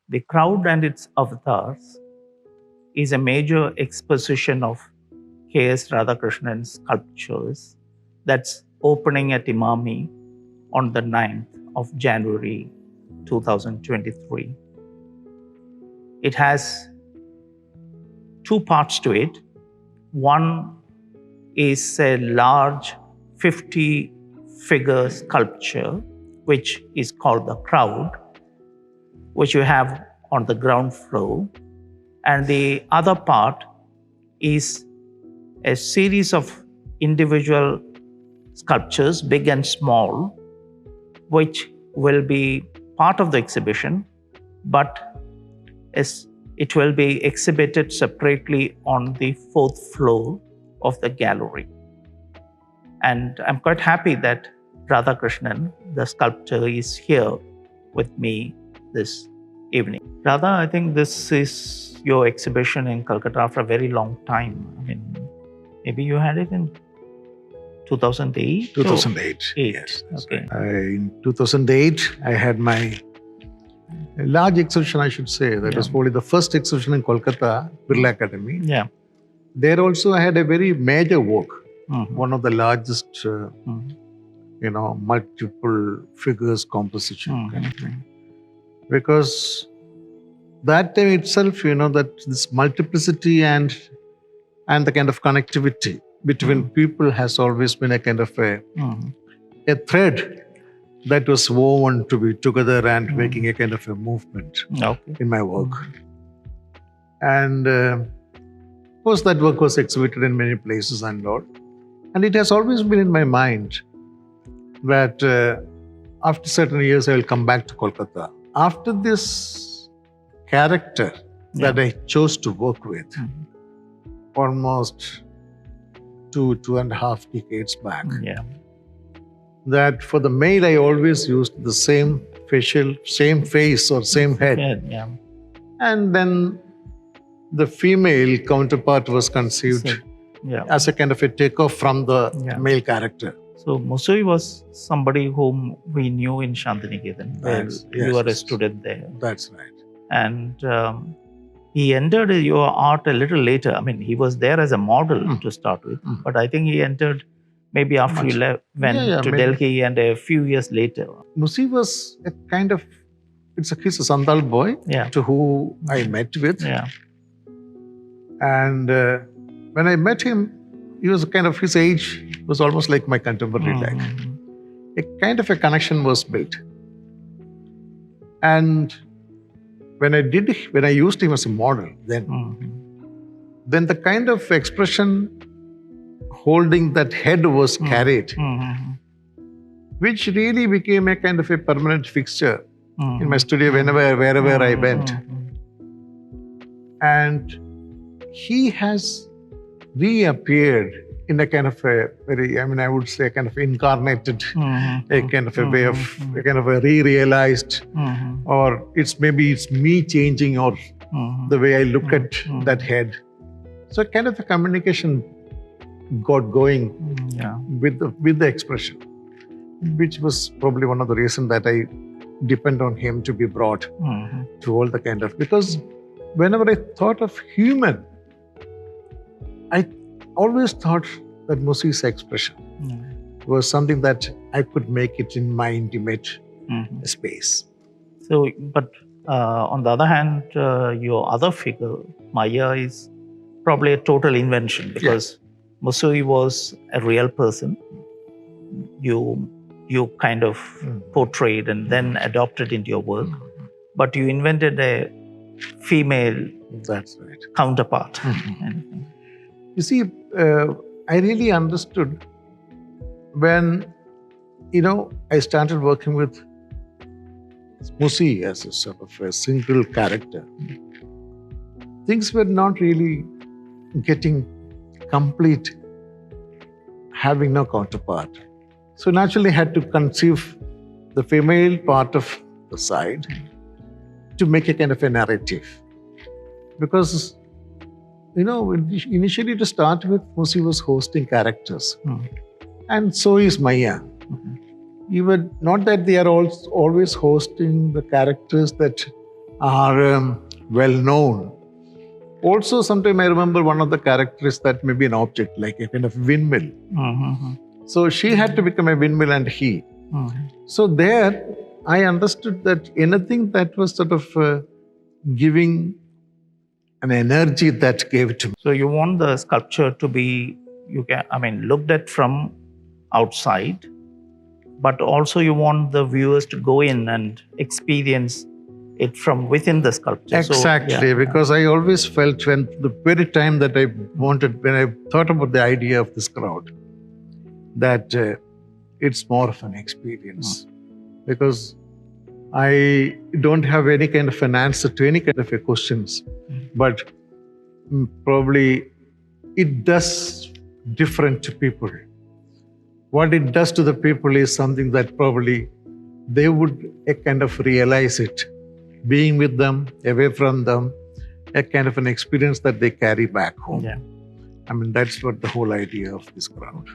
The Crowd and its Avatars is a major exposition of K.S. Radhakrishnan's sculptures that's opening at Emami on the 9th of January 2023. It has two parts to it. One is a large 50-figure sculpture, which is called the Crowd, which you have on the ground floor. And the other part is a series of individual sculptures, big and small, which will be part of the exhibition, but it will be exhibited separately on the 4th floor of the gallery. And I'm quite happy that Radhakrishnan, the sculptor, is here with me this evening. Radha, I think this is your exhibition in Kolkata for a very long time. I mean, maybe you had it in 2008? 2008. Yes. Okay. In 2008, I had my large exhibition, I should say. That was probably the first exhibition in Kolkata, Birla Academy. Yeah. There also I had a very major work, one of the largest, multiple figures composition kind of thing. Because that time itself, that this multiplicity and the kind of connectivity between people has always been a kind of a thread that was woven to be together and making a kind of a movement in my work. And of course, that work was exhibited in many places and all. And it has always been in my mind that after certain years, I will come back to Kolkata. After this character that I chose to work with, almost 2.5 decades back, that for the male, I always used the same same face or same head. And then the female counterpart was conceived as a kind of a takeoff from the male character. So Musui was somebody whom we knew in Santiniketan, where you were a student there. That's right. And he entered your art a little later. I mean, he was there as a model to start with, but I think he entered maybe after you went to Delhi and a few years later. Musui was a kind of, he's a Santal boy to who I met with. And when I met him, he was kind of, his age was almost like my contemporary life. A kind of a connection was built. And when I used him as a model, then the kind of expression holding that head was carried, which really became a kind of a permanent fixture in my studio wherever I went. And he has reappeared in a kind of a very, I would say, kind of incarnated, a kind of a way of, a kind of a re-realized, or it's me changing, or the way I look at that head. So kind of a communication got going with the expression, which was probably one of the reasons that I depend on him to be brought to all the kind of, because whenever I thought of human, I always thought that Musi's expression was something that I could make it in my intimate space. So, but on the other hand, your other figure, Maya, is probably a total invention, because Musui was a real person. You kind of portrayed and then adopted into your work, but you invented a female counterpart. You see, I really understood when, I started working with Musi as a sort of a single character. Things were not really getting complete, having no counterpart. So naturally I had to conceive the female part of the side to make a kind of a narrative. Because initially to start with, Musi was hosting characters. And so is Maya. Even not that they are always hosting the characters that are well known. Also, sometimes I remember one of the characters that may be an object, like a kind of windmill. So she had to become a windmill and he. So there, I understood that anything that was sort of giving an energy that gave to me. So you want the sculpture to be, looked at from outside, but also you want the viewers to go in and experience it from within the sculpture. Exactly, because I always felt when the very time that when I thought about the idea of this crowd, that it's more of an experience. Because I don't have any kind of an answer to any kind of a questions, but probably it does different to people. What it does to the people is something that probably they would kind of realize it, being with them, away from them, a kind of an experience that they carry back home. Yeah. That's what the whole idea of this crowd.